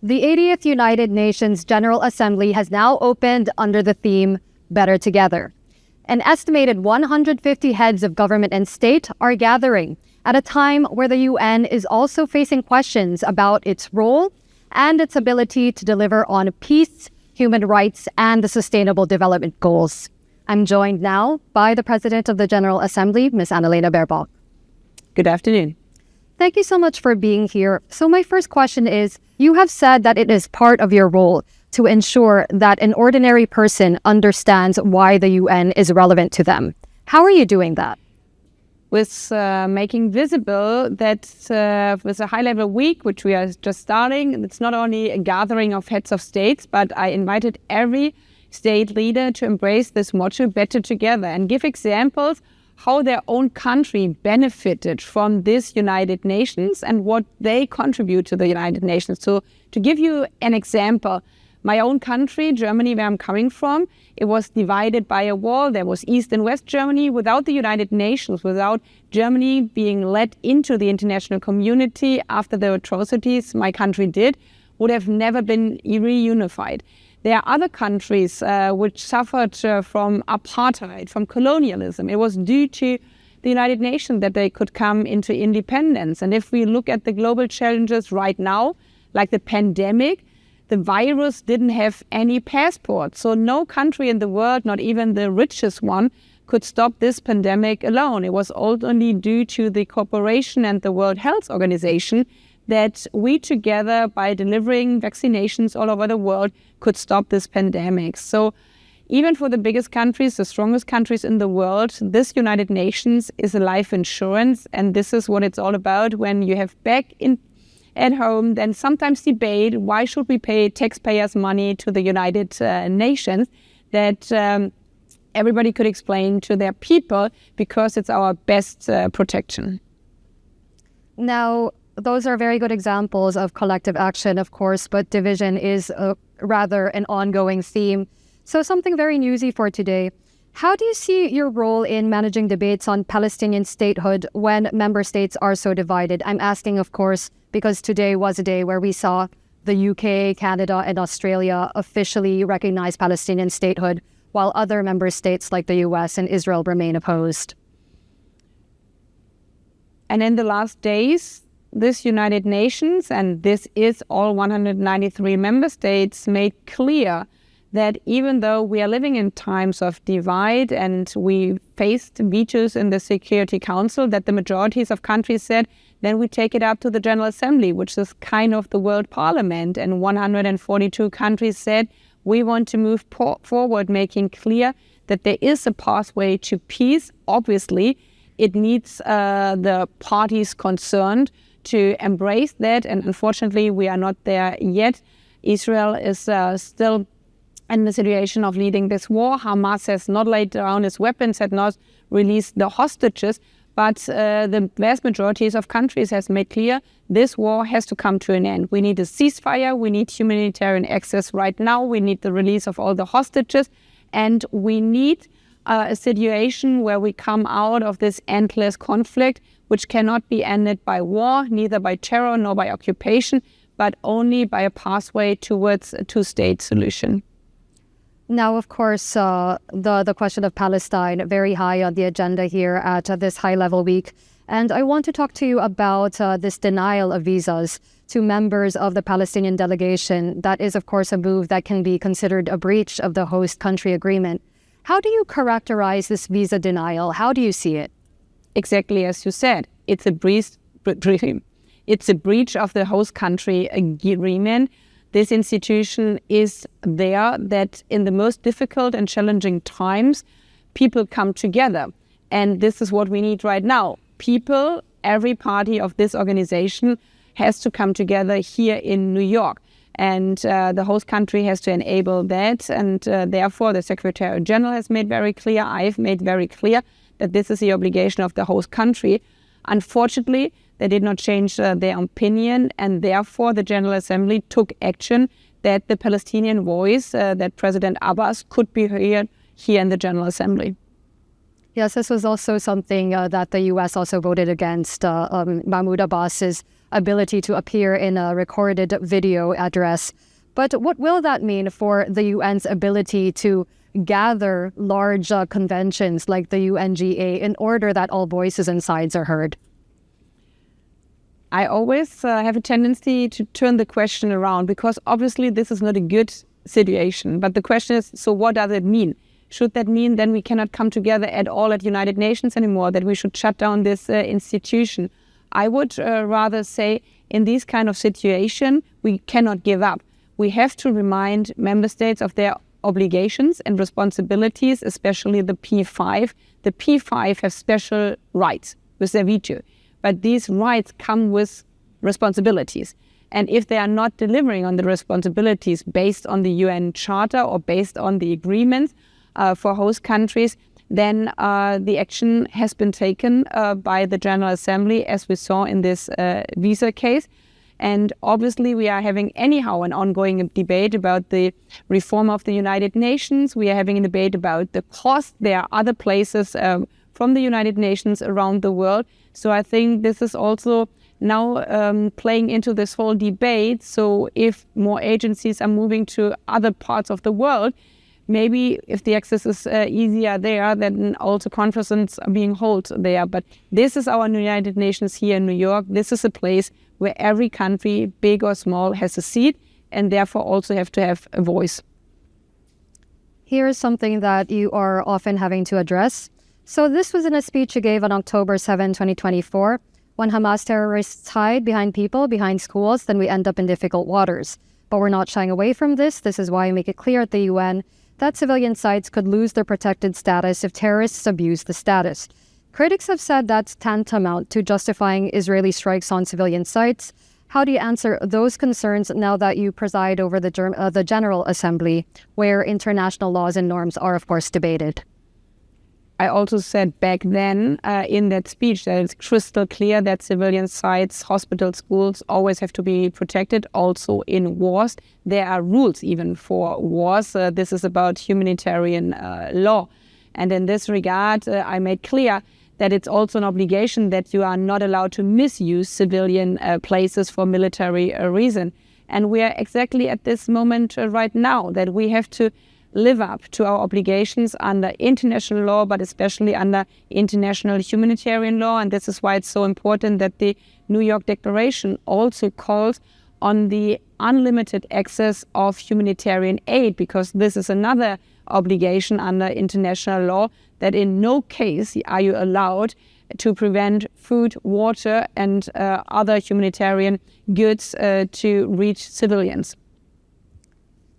The 80th United Nations General Assembly has now opened under the theme Better Together. An estimated 150 heads of government and state are gathering at a time where the UN is also facing questions about its role and its ability to deliver on peace, human rights, and the Sustainable Development Goals. I'm joined now by the President of the General Assembly, Ms. Annalena Baerbock. Good afternoon. Thank you so much for being here. So my first question is, you have said that it is part of your role to ensure that an ordinary person understands why the UN is relevant to them. How are you doing that? With making visible that with a high-level week, which we are just starting, it's not only a gathering of heads of states, but I invited every state leader to embrace this motto, Better Together, and give examples how their own country benefited from this United Nations and what they contribute to the United Nations. So to give you an example, my own country, Germany, where I'm coming from, it was divided by a wall. There was East and West Germany. Without the United Nations, without Germany being let into the international community after the atrocities my country did, would have never been reunified. There are other countries which suffered from apartheid, from colonialism. It was due to the United Nations that they could come into independence. And if we look at the global challenges right now, like the pandemic, the virus didn't have any passport. So no country in the world, not even the richest one, could stop this pandemic alone. It was only due to the cooperation and the World Health Organization that we together, by delivering vaccinations all over the world, could stop this pandemic. So even for the biggest countries, the strongest countries in the world, this United Nations is a life insurance. And this is what it's all about. When you have back at home, then sometimes debate, why should we pay taxpayers' money to the United Nations? That everybody could explain to their people, because it's our best protection. Now, those are very good examples of collective action, of course, but division is rather an ongoing theme. So something very newsy for today. How do you see your role in managing debates on Palestinian statehood when member states are so divided? I'm asking, of course, because today was a day where we saw the UK, Canada, and Australia officially recognize Palestinian statehood, while other member states like the US and Israel remain opposed. And in the last days, this United Nations, and this is all 193 member states, made clear that even though we are living in times of divide and we faced vetoes in the Security Council, that the majorities of countries said, then we take it up to the General Assembly, which is kind of the world parliament. And 142 countries said, we want to move forward, making clear that there is a pathway to peace. Obviously, it needs the parties concerned to embrace that, and unfortunately we are not there yet. Israel is still in the situation of leading this war. Hamas has not laid down its weapons, had not released the hostages, but the vast majorities of countries has made clear this war has to come to an end. We need a ceasefire, we need humanitarian access right now, we need the release of all the hostages, and we need a situation where we come out of this endless conflict, which cannot be ended by war, neither by terror nor by occupation, but only by a pathway towards a two-state solution. Now, of course, the question of Palestine, very high on the agenda here at this high-level week. And I want to talk to you about this denial of visas to members of the Palestinian delegation. That is, of course, a move that can be considered a breach of the host country agreement. How do you characterize this visa denial? How do you see it? Exactly as you said, it's a breach of the host country agreement. This institution is there that in the most difficult and challenging times, people come together. And this is what we need right now. People, every party of this organization has to come together here in New York. And the host country has to enable that. And therefore, the Secretary General has made very clear, I've made very clear, that this is the obligation of the host country. Unfortunately, they did not change their opinion, and therefore the General Assembly took action that the Palestinian voice, that President Abbas could be heard here in the General Assembly. Yes, this was also something that the U.S. also voted against. Mahmoud Abbas's ability to appear in a recorded video address. But what will that mean for the UN's ability to gather large conventions like the UNGA in order that all voices and sides are heard? I always have a tendency to turn the question around, because obviously this is not a good situation. But the question is, so what does it mean? Should that mean then we cannot come together at all at United Nations anymore, that we should shut down this institution? I would rather say in this kind of situation, we cannot give up. We have to remind member states of their obligations and responsibilities, especially the P5. The P5 have special rights with their veto, but these rights come with responsibilities. And if they are not delivering on the responsibilities based on the UN Charter or based on the agreements for host countries, then the action has been taken by the General Assembly, as we saw in this visa case. And obviously we are having anyhow an ongoing debate about the reform of the United Nations. We are having a debate about the cost. There are other places from the United Nations around the world. So I think this is also now playing into this whole debate. So if more agencies are moving to other parts of the world, maybe if the access is easier there, then also conferences are being held there. But this is our United Nations here in New York. This is a place where every country, big or small, has a seat and therefore also have to have a voice. Here's something that you are often having to address. So this was in a speech you gave on October 7, 2024. When Hamas terrorists hide behind people, behind schools, then we end up in difficult waters. But we're not shying away from this. This is why we make it clear at the UN that civilian sites could lose their protected status if terrorists abuse the status. Critics have said that's tantamount to justifying Israeli strikes on civilian sites. How do you answer those concerns now that you preside over the General Assembly, where international laws and norms are, of course, debated? I also said back then in that speech that it's crystal clear that civilian sites, hospitals, schools always have to be protected, also in wars. There are rules even for wars. This is about humanitarian law. And in this regard, I made clear that it's also an obligation that you are not allowed to misuse civilian places for military reason. And we are exactly at this moment right now that we have to live up to our obligations under international law, but especially under international humanitarian law. And this is why it's so important that the New York Declaration also calls on the unlimited access of humanitarian aid, because this is another obligation under international law, that in no case are you allowed to prevent food, water, and other humanitarian goods to reach civilians.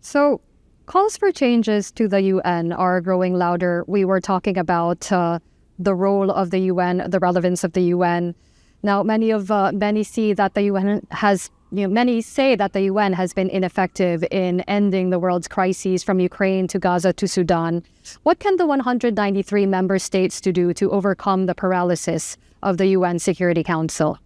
So calls for changes to the UN are growing louder. We were talking about the role of the UN, the relevance of the UN. Now, many see that the UN has, many say that the UN has been ineffective in ending the world's crises from Ukraine to Gaza to Sudan. What can the 193 member states do to overcome the paralysis of the UN Security Council?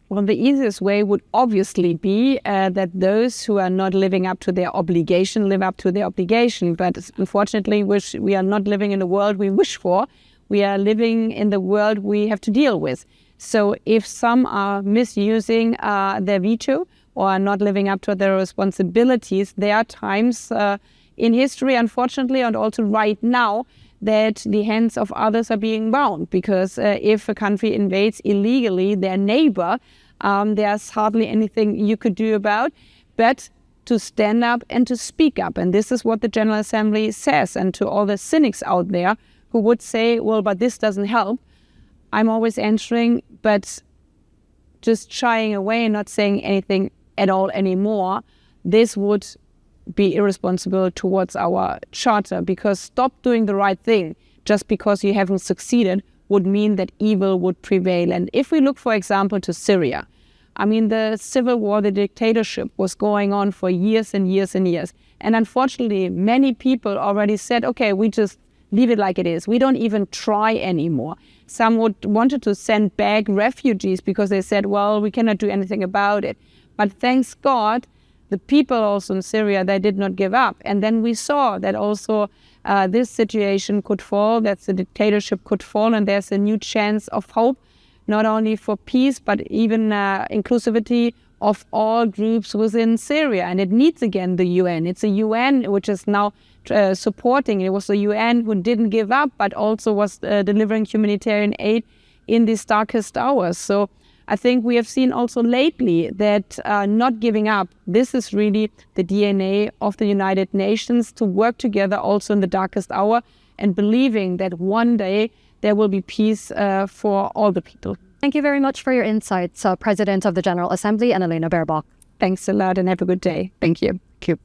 Well, the easiest way would obviously be that those who are not living up to their obligation live up to their obligation. But unfortunately, we are not living in the world we wish for. We are living in the world we have to deal with. So if some are misusing their veto or are not living up to their responsibilities, there are times in history, unfortunately, and also right now, that the hands of others are being bound, because if a country invades illegally their neighbor, there's hardly anything you could do about but to stand up and to speak up. And this is what the General Assembly says. And to all the cynics out there who would say, well, but this doesn't help, I'm always answering, but just shying away and not saying anything at all anymore, this would be irresponsible towards our charter, because stop doing the right thing just because you haven't succeeded would mean that evil would prevail. And if we look, for example, to Syria, I mean, the civil war, the dictatorship was going on for years and years and years. And unfortunately, many people already said, okay, we just leave it like it is. We don't even try anymore. Some wanted to send back refugees because they said, well, we cannot do anything about it. But thanks God, the people also in Syria, they did not give up. And then we saw that also this situation could fall, that the dictatorship could fall, and there's a new chance of hope not only for peace, but even inclusivity of all groups within Syria. And it needs, again, the UN. It's a UN which is now supporting. It was the UN who didn't give up, but also was delivering humanitarian aid in these darkest hours. So I think we have seen also lately that not giving up, this is really the DNA of the United Nations, to work together also in the darkest hour and believing that one day there will be peace for all the people. Thank you very much for your insights, President of the General Assembly, Annalena Baerbock. Thanks a lot and have a good day. Thank you. Thank you.